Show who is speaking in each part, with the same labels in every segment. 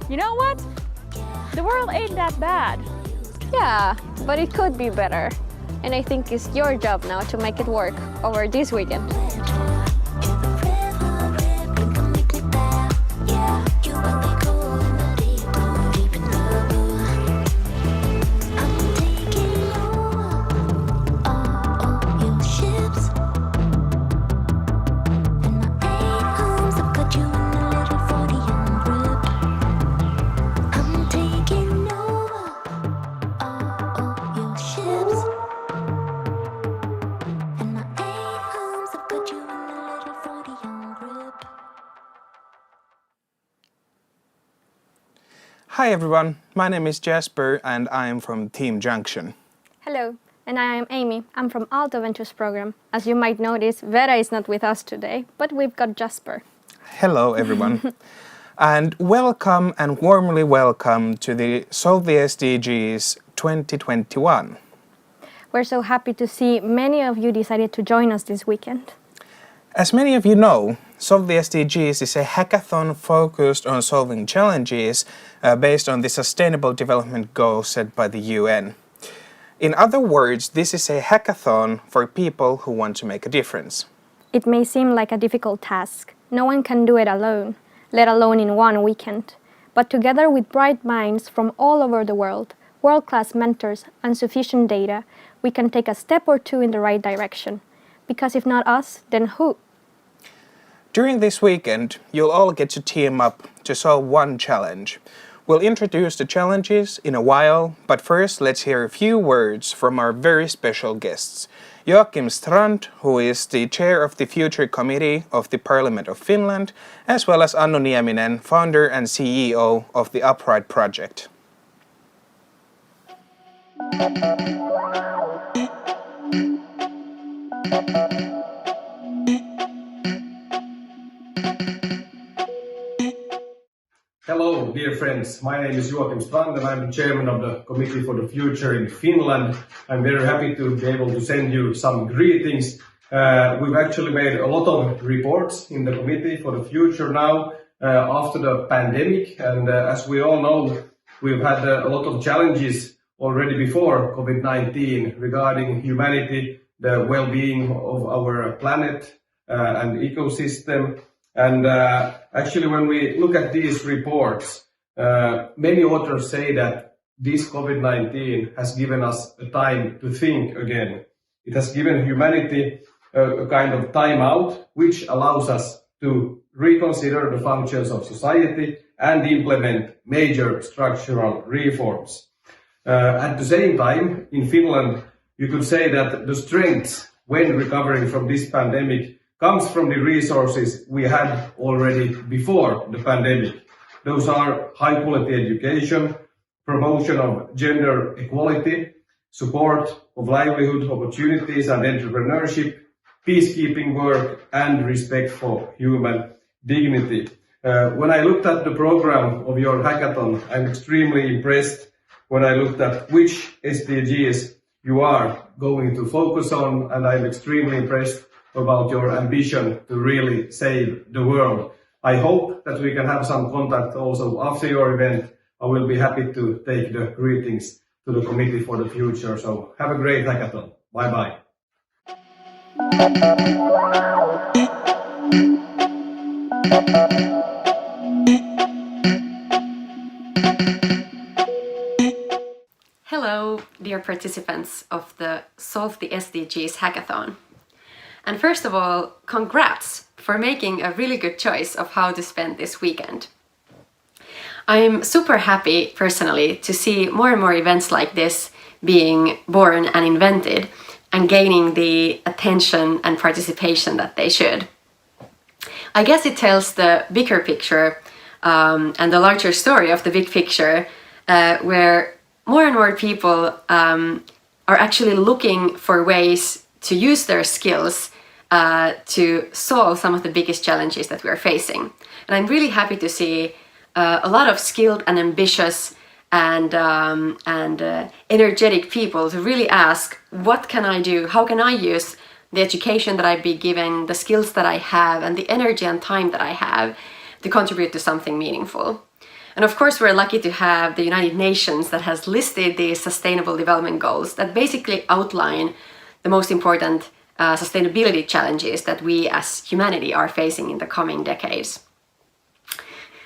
Speaker 1: You know what? The world ain't that bad.
Speaker 2: Yeah, but it could be better. And I think it's your job now to make it work over this weekend.
Speaker 3: Hi everyone, my name is Jasper and I am from Team Junction.
Speaker 2: Hello, and I am Amy. I'm from Alto Ventures program. As you might notice, Vera is not with us today, but we've got Jasper.
Speaker 3: Hello everyone. And welcome and warmly welcome to the Solve the SDGs 2021.
Speaker 2: We're so happy to see many of you decided to join us this weekend.
Speaker 3: As many of you know, Solve the SDGs is a hackathon focused on solving challenges based on the Sustainable Development Goals set by the UN. In other words, this is a hackathon for people who want to make a difference.
Speaker 2: It may seem like a difficult task. No one can do it alone. let alone in one weekend. But together with bright minds from all over the world, world-class mentors, and sufficient data, we can take a step or two in the right direction. Because if not us, then who?
Speaker 3: During this weekend, you'll all get to team up to solve one challenge. We'll introduce the challenges in a while, but first let's hear a few words from our very special guests. Joakim Strand, who is the chair of the Future Committee of the Parliament of Finland, as well as Annu Nieminen, founder and CEO of the Upright Project.
Speaker 4: Hello, dear friends. My name is Joakim Strand and I'm the chairman of the Committee for the Future in Finland. I'm very happy to be able to send you some greetings. We've actually made a lot of reports in the Committee for the Future now after the pandemic. And as we all know, we've had a lot of challenges already before COVID-19 regarding humanity, the well-being of our planet and ecosystem. And actually, when we look at these reports, many authors say that this COVID-19 has given us a time to think again. It has given humanity a kind of time out, which allows us to reconsider the functions of society and implement major structural reforms. At the same time, in Finland, you could say that the strength when recovering from this pandemic comes from the resources we had already before the pandemic. Those are high quality education, promotion of gender equality, support of livelihood opportunities and entrepreneurship, peacekeeping work, and respect for human dignity. When I looked at the program of your hackathon, I'm extremely impressed when I looked at which SDGs you are going to focus on, and I'm extremely impressed about your ambition to really save the world. I hope that we can have some contact also after your event. I will be happy to take the greetings to the Committee for the Future. So have a great hackathon. Bye bye.
Speaker 5: Hello, dear participants of the Solve the SDGs hackathon. And first of all, congrats for making a really good choice of how to spend this weekend. I'm super happy personally to see more and more events like this being born and invented and gaining the attention and participation that they should. I guess it tells the bigger picture and the larger story of the big picture where more and more people are actually looking for ways to use their skills to solve some of the biggest challenges that we are facing. And I'm really happy to see a lot of skilled and ambitious and energetic people to really ask, what can I do? How can I use the education that I've been given, the skills that I have, and the energy and time that I have to contribute to something meaningful? And of course, we're lucky to have the United Nations that has listed the Sustainable Development Goals that basically outline the most important sustainability challenges that we as humanity are facing in the coming decades.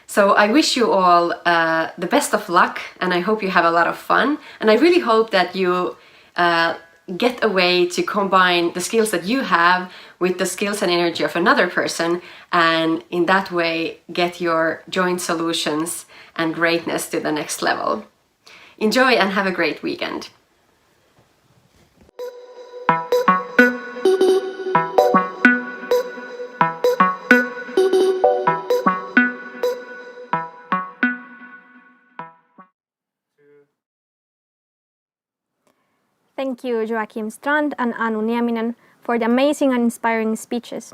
Speaker 5: So I wish you all the best of luck, and I hope you have a lot of fun. And I really hope that you get a way to combine the skills that you have with the skills and energy of another person, and in that way get your joint solutions and greatness to the next level. Enjoy and have a great weekend.
Speaker 2: Thank you, Joakim Strand and Annu Nieminen, for the amazing and inspiring speeches.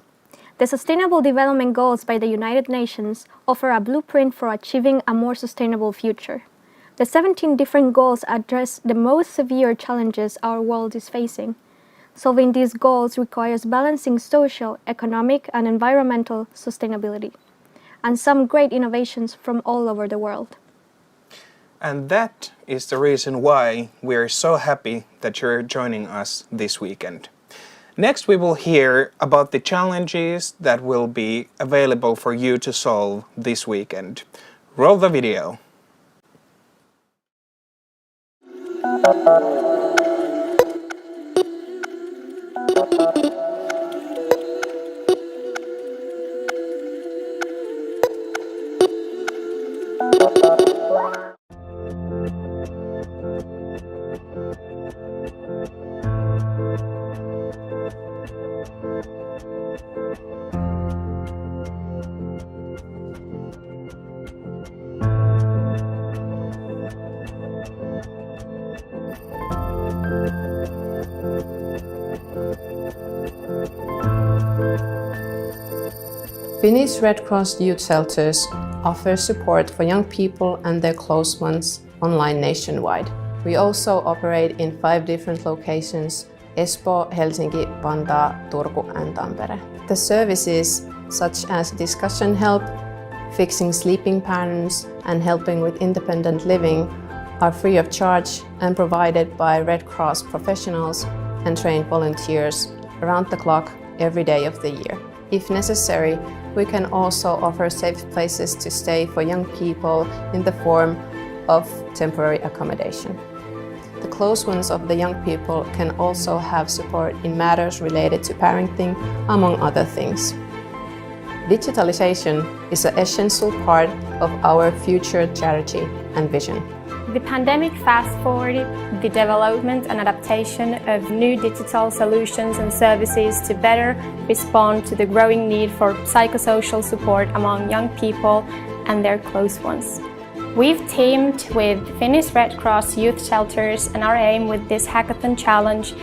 Speaker 2: The Sustainable Development Goals by the United Nations offer a blueprint for achieving a more sustainable future. The 17 different goals address the most severe challenges our world is facing. Solving these goals requires balancing social, economic, and environmental sustainability, and some great innovations from all over the world.
Speaker 3: And that is the reason why we are so happy that you're joining us this weekend. Next, we will hear about the challenges that will be available for you to solve this weekend. Roll the video.
Speaker 6: Finnish Red Cross Youth Shelters offer support for young people and their close ones online nationwide. We also operate in 5 different locations: Espoo, Helsinki, Vantaa, Turku and Tampere. The services such as discussion help, fixing sleeping patterns and helping with independent living are free of charge and provided by Red Cross professionals and trained volunteers around the clock every day of the year. If necessary, we can also offer safe places to stay for young people in the form of temporary accommodation. The close ones of the young people can also have support in matters related to parenting, among other things. Digitalization is an essential part of our future strategy and vision.
Speaker 2: The pandemic fast-forwarded the development and adaptation of new digital solutions and services to better respond to the growing need for psychosocial support among young people and their close ones. We've teamed with Finnish Red Cross Youth Shelters, and our aim with this hackathon challenge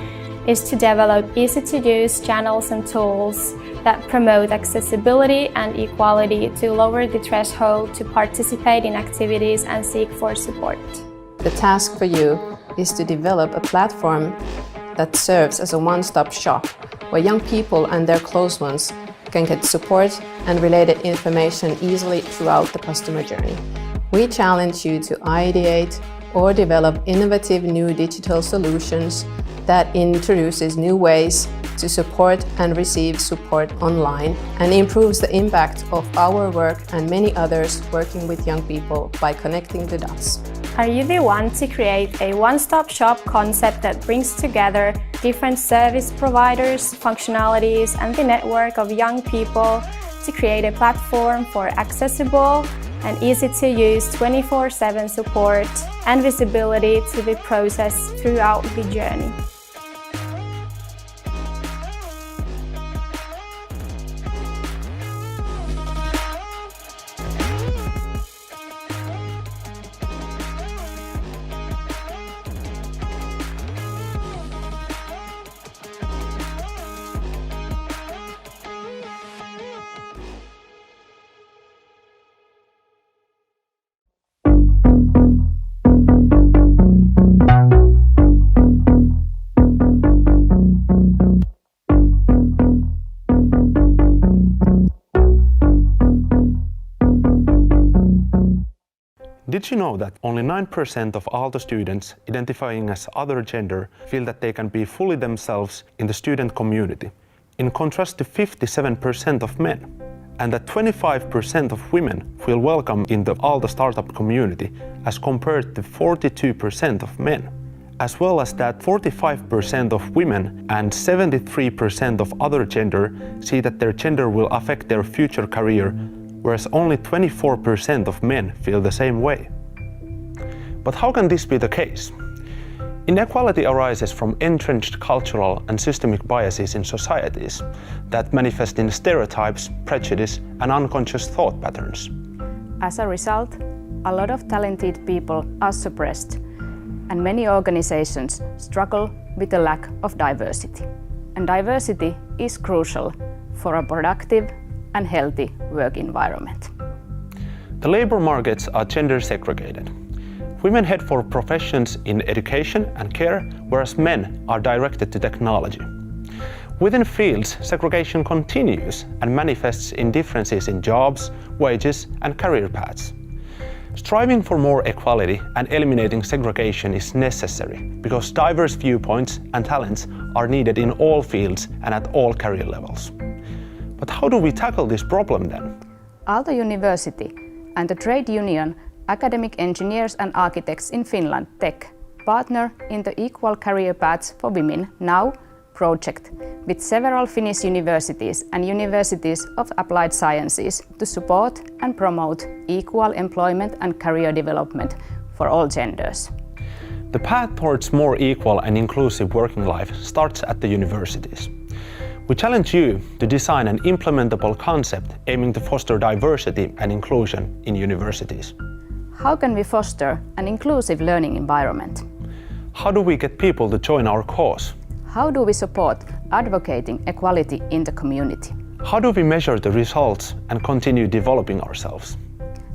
Speaker 2: is to develop easy-to-use channels and tools that promote accessibility and equality to lower the threshold to participate in activities and seek for support.
Speaker 6: The task for you is to develop a platform that serves as a one-stop shop where young people and their close ones can get support and related information easily throughout the customer journey. We challenge you to ideate or develop innovative new digital solutions that introduces new ways to support and receive support online and improves the impact of our work and many others working with young people by connecting the dots.
Speaker 2: Are you the one to create a one-stop shop concept that brings together different service providers, functionalities, and the network of young people to create a platform for accessible and easy-to-use 24/7 support and visibility to the process throughout the journey?
Speaker 7: Did you know that only 9% of Aalto students identifying as other gender feel that they can be fully themselves in the student community, in contrast to 57% of men? And that 25% of women feel welcome in the Aalto startup community as compared to 42% of men? As well as that 45% of women and 73% of other gender see that their gender will affect their future career, whereas only 24% of men feel the same way. But how can this be the case? Inequality arises from entrenched cultural and systemic biases in societies that manifest in stereotypes, prejudice, and unconscious thought patterns.
Speaker 1: As a result, a lot of talented people are suppressed, and many organizations struggle with the lack of diversity. And diversity is crucial for a productive and healthy work environment.
Speaker 7: The labor markets are gender segregated. Women head for professions in education and care, whereas men are directed to technology. Within fields, segregation continues and manifests in differences in jobs, wages, and career paths. Striving for more equality and eliminating segregation is necessary because diverse viewpoints and talents are needed in all fields and at all career levels. But how do we tackle this problem then?
Speaker 1: Aalto University and the trade union Academic Engineers and Architects in Finland, TEC, partner in the Equal Career Paths for Women Now project with several Finnish universities and universities of applied sciences to support and promote equal employment and career development for all genders.
Speaker 7: The path towards more equal and inclusive working life starts at the universities. We challenge you to design an implementable concept aiming to foster diversity and inclusion in universities.
Speaker 1: How can we foster an inclusive learning environment?
Speaker 7: How do we get people to join our cause?
Speaker 1: How do we support advocating equality in the community?
Speaker 7: How do we measure the results and continue developing ourselves?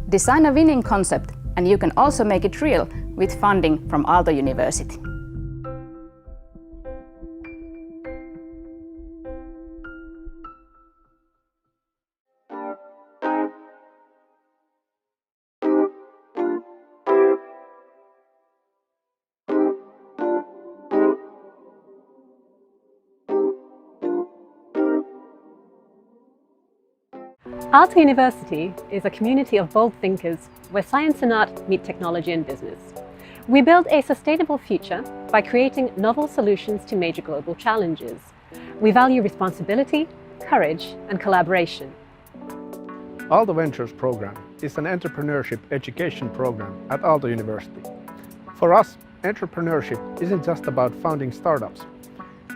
Speaker 1: Design a winning concept, and you can also make it real with funding from Aalto University.
Speaker 8: Aalto University is a community of bold thinkers where science and art meet technology and business. We build a sustainable future by creating novel solutions to major global challenges. We value responsibility, courage, and collaboration.
Speaker 9: Aalto Ventures program is an entrepreneurship education program at Aalto University. For us, entrepreneurship isn't just about founding startups.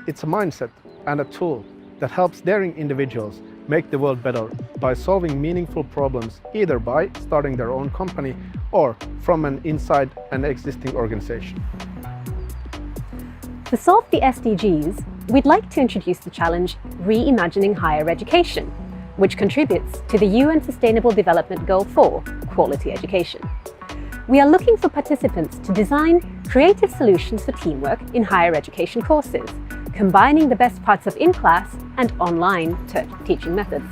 Speaker 9: It's a mindset and a tool that helps daring individuals make the world better by solving meaningful problems either by starting their own company or from inside an existing organization.
Speaker 8: To solve the SDGs, we'd like to introduce the challenge Reimagining Higher Education, which contributes to the UN Sustainable Development Goal 4, Quality Education. We are looking for participants to design creative solutions for teamwork in higher education courses, combining the best parts of in-class and online teaching methods.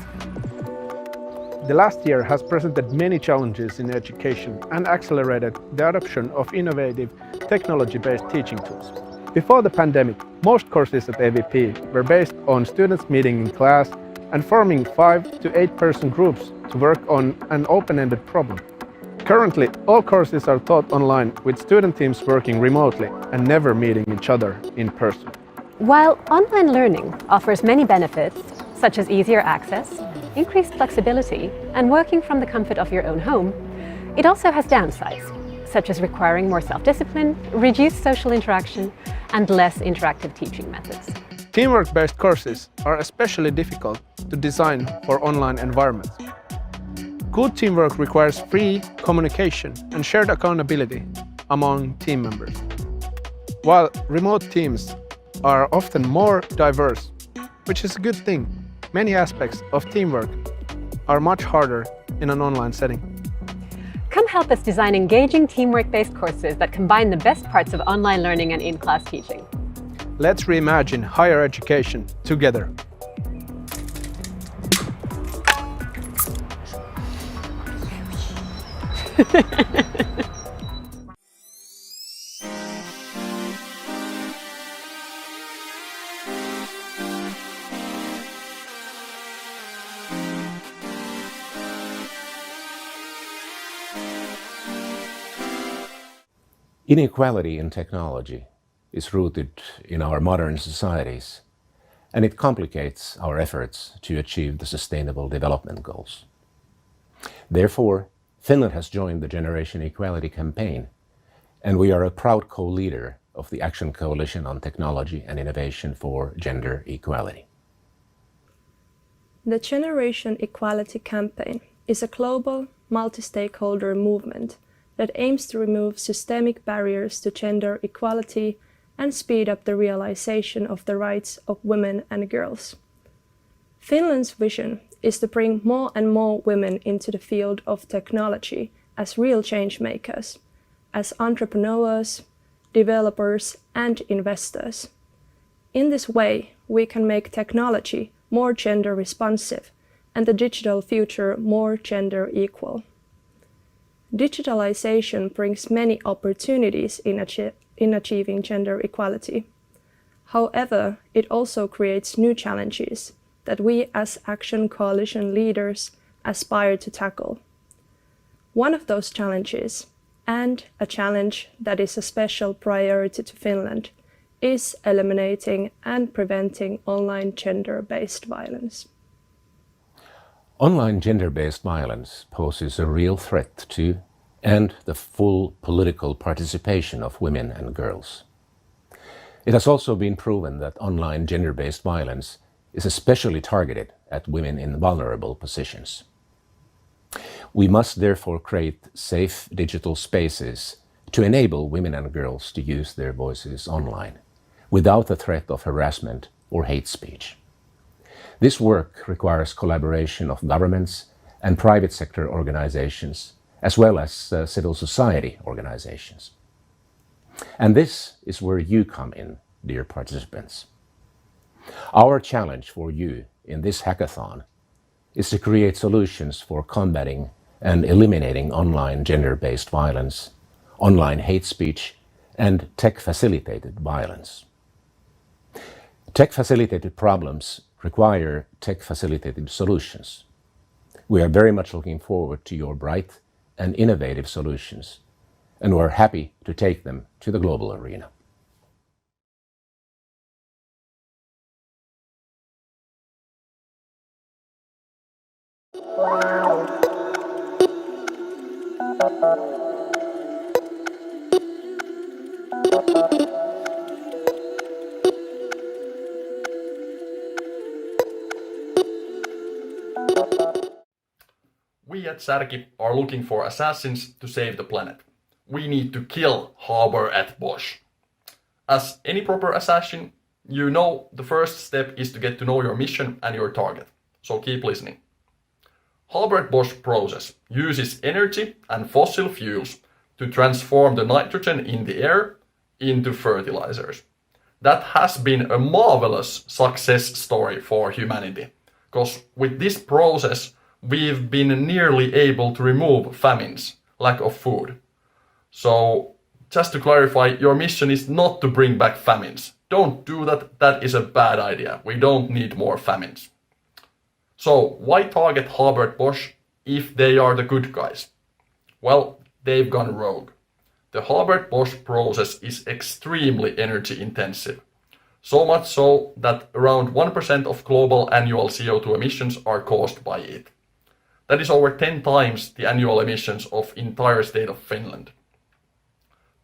Speaker 9: The last year has presented many challenges in education and accelerated the adoption of innovative technology-based teaching tools. Before the pandemic, most courses at AVP were based on students meeting in class and forming 5 to 8 person groups to work on an open-ended problem. Currently, all courses are taught online with student teams working remotely and never meeting each other in person.
Speaker 8: While online learning offers many benefits, such as easier access, increased flexibility, and working from the comfort of your own home, it also has downsides, such as requiring more self-discipline, reduced social interaction, and less interactive teaching methods.
Speaker 9: Teamwork-based courses are especially difficult to design for online environments. Good teamwork requires free communication and shared accountability among team members. While remote teams are often more diverse, which is a good thing, many aspects of teamwork are much harder in an online setting.
Speaker 8: Come help us design engaging teamwork-based courses that combine the best parts of online learning and in-class teaching.
Speaker 9: Let's reimagine higher education together.
Speaker 10: Inequality in technology is rooted in our modern societies, and it complicates our efforts to achieve the Sustainable Development Goals. Therefore, Finland has joined the Generation Equality campaign, and we are a proud co-leader of the Action Coalition on Technology and Innovation for Gender Equality.
Speaker 11: The Generation Equality campaign is a global, multi-stakeholder movement that aims to remove systemic barriers to gender equality and speed up the realization of the rights of women and girls. Finland's vision is to bring more and more women into the field of technology as real change makers, as entrepreneurs, developers, and investors. In this way, we can make technology more gender responsive and the digital future more gender equal. Digitalization brings many opportunities in achieving gender equality. However, it also creates new challenges that we as Action Coalition leaders aspire to tackle. One of those challenges, and a challenge that is a special priority to Finland, is eliminating and preventing online gender-based violence.
Speaker 10: Online gender-based violence poses a real threat to and the full political participation of women and girls. It has also been proven that online gender-based violence is especially targeted at women in vulnerable positions. We must therefore create safe digital spaces to enable women and girls to use their voices online without the threat of harassment or hate speech. This work requires collaboration of governments and private sector organizations, as well as civil society organizations. And this is where you come in, dear participants. Our challenge for you in this hackathon is to create solutions for combating and eliminating online gender-based violence, online hate speech, and tech-facilitated violence. Tech-facilitated problems require tech-facilitated solutions. We are very much looking forward to your bright and innovative solutions, and we're happy to take them to the global arena.
Speaker 12: We at Särki are looking for assassins to save the planet. We need to kill Haber at Bosch. As any proper assassin, you know the first step is to get to know your mission and your target. So keep listening. Haber at Bosch process uses energy and fossil fuels to transform the nitrogen in the air into fertilizers. That has been a marvelous success story for humanity, because with this process we've been nearly able to remove famines, lack of food. So just to clarify, your mission is not to bring back famines. Don't do that, that is a bad idea. We don't need more famines. So why target Haber at Bosch if they are the good guys? Well, they've gone rogue. The Haber at Bosch process is extremely energy intensive. So much so that around 1% of global annual CO2 emissions are caused by it. That is over 10 times the annual emissions of entire state of Finland.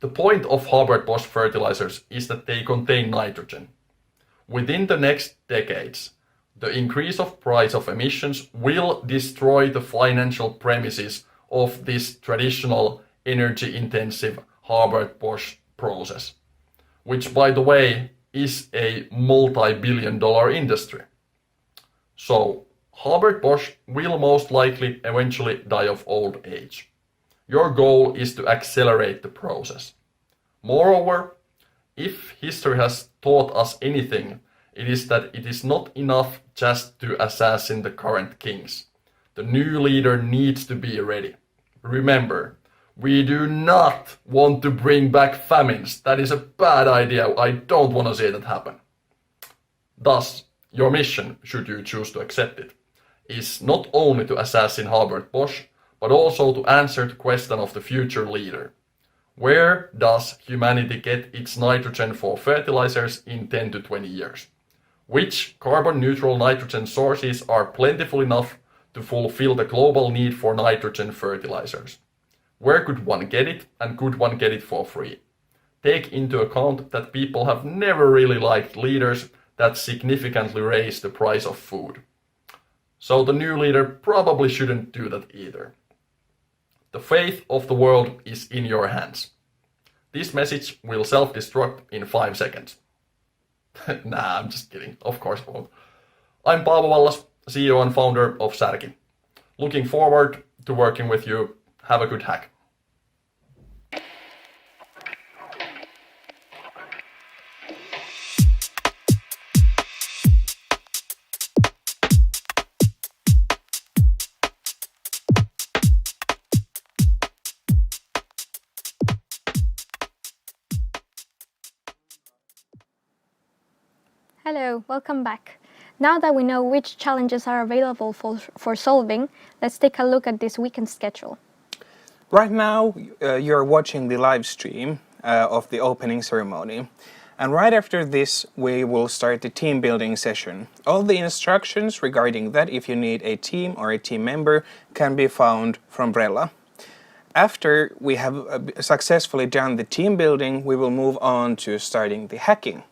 Speaker 12: The point of Haber at Bosch fertilizers is that they contain nitrogen. Within the next decades, the increase of price of emissions will destroy the financial premises of this traditional energy-intensive Haber at Bosch process, which, by the way, is a multi-billion-dollar industry. So, Haber at Bosch will most likely eventually die of old age. Your goal is to accelerate the process. Moreover, if history has taught us anything, it is that it is not enough just to assassinate the current kings. The new leader needs to be ready. Remember, we do not want to bring back famines. That is a bad idea. I don't want to see that happen. Thus, your mission, should you choose to accept it, is not only to assassinate Haber at Bosch, but also to answer the question of the future leader. Where does humanity get its nitrogen for fertilizers in 10 to 20 years? Which carbon-neutral nitrogen sources are plentiful enough to fulfill the global need for nitrogen fertilizers? Where could one get it, and could one get it for free? Take into account that people have never really liked leaders that significantly raise the price of food. So the new leader probably shouldn't do that either. The fate of the world is in your hands. This message will self-destruct in 5 seconds. Nah, I'm just kidding. Of course it won't. I'm Paavo Vallas, CEO and founder of Särki. Looking forward to working with you. Have a good hack.
Speaker 2: Hello, welcome back. Now that we know which challenges are available for solving, let's take a look at this weekend schedule.
Speaker 3: Right now, you're watching the live stream of the opening ceremony. And right after this, we will start the team building session. All the instructions regarding that, if you need a team or a team member, can be found from Brella. After we have successfully done the team building, we will move on to starting the hacking.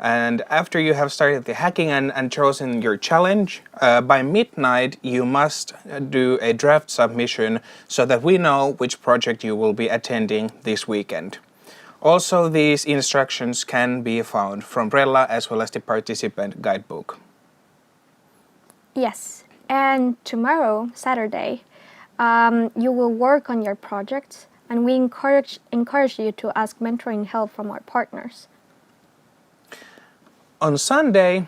Speaker 3: And after you have started the hacking and chosen your challenge, by midnight you must do a draft submission so that we know which project you will be attending this weekend. Also, these instructions can be found from Brella as well as the participant guidebook.
Speaker 2: Yes, and tomorrow, Saturday, you will work on your projects, and we encourage you to ask mentoring help from our partners.
Speaker 3: On Sunday,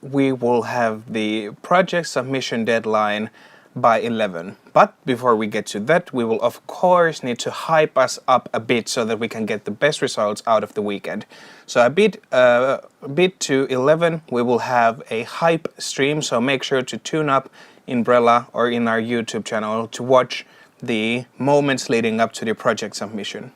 Speaker 3: we will have the project submission deadline by 11. But before we get to that, we will of course need to hype us up a bit so that we can get the best results out of the weekend. So a bit to 11, we will have a hype stream, so make sure to tune up in Brella or in our YouTube channel to watch the moments leading up to the project submission.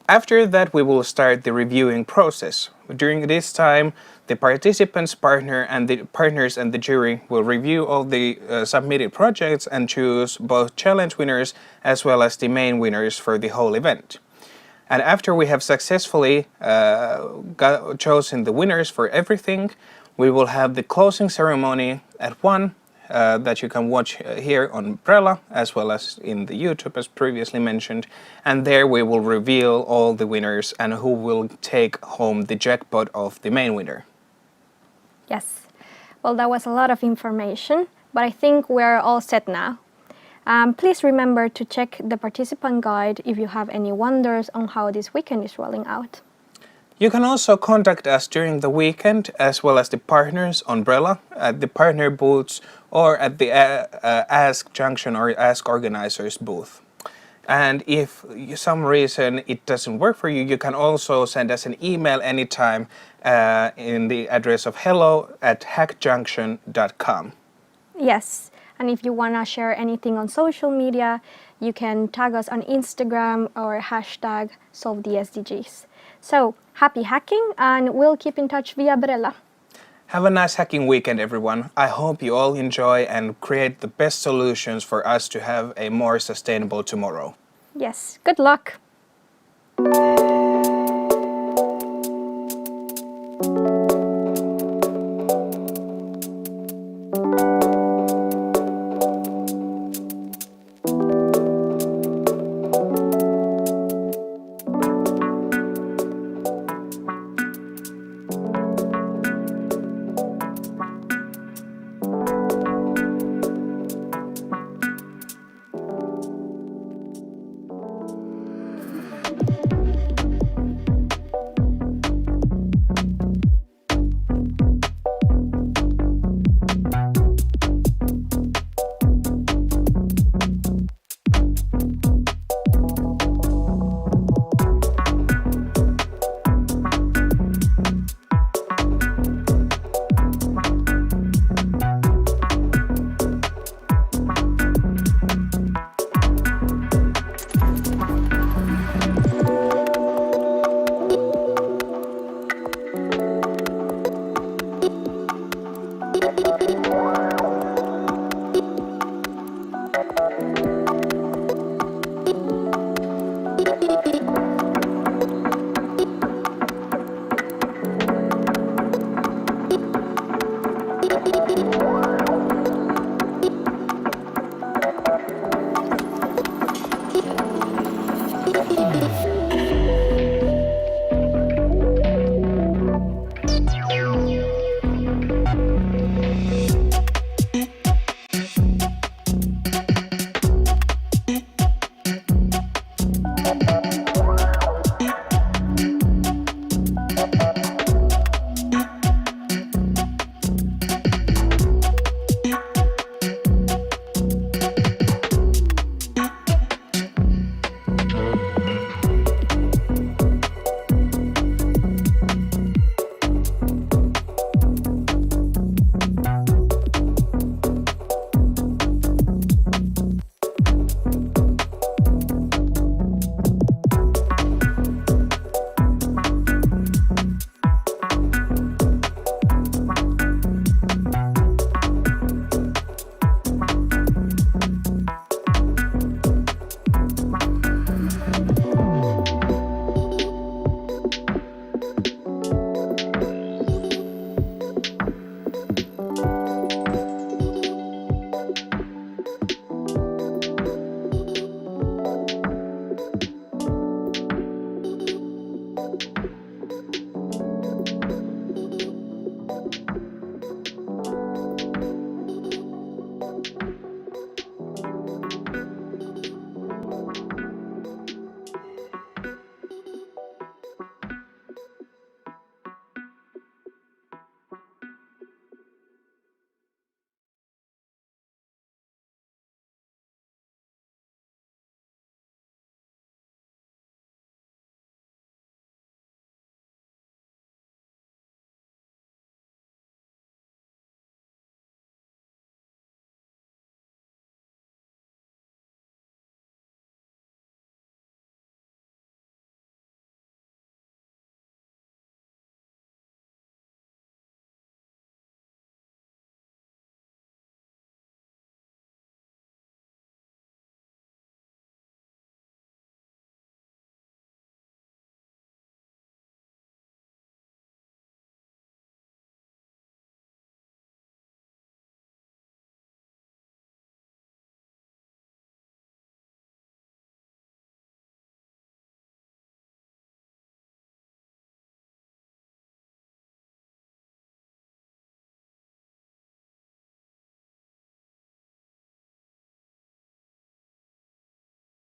Speaker 3: After that, we will start the reviewing process. During this time, the participants, partners and the jury will review all the submitted projects and choose both challenge winners as well as the main winners for the whole event. And after we have successfully chosen the winners for everything, we will have the closing ceremony at 1 that you can watch here on Brella as well as in the YouTube as previously mentioned, and there we will reveal all the winners and who will take home the jackpot of the main winner.
Speaker 2: Yes, well, that was a lot of information, but I think we're all set now. Please remember to check the participant guide if you have any wonders on how this weekend is rolling out.
Speaker 3: You can also contact us during the weekend as well as the partners on Brella at the partner booths or at the Ask Junction or Ask Organizers booth. And if for some reason it doesn't work for you, you can also send us an email anytime in the address of hello@hackjunction.com.
Speaker 2: Yes, and if you want to share anything on social media, you can tag us on Instagram or hashtag #SolveTheSDGs. So, happy hacking, and we'll keep in touch via Brella.
Speaker 3: Have a nice hacking weekend, everyone. I hope you all enjoy and create the best solutions for us to have a more sustainable tomorrow.
Speaker 2: Yes, good luck.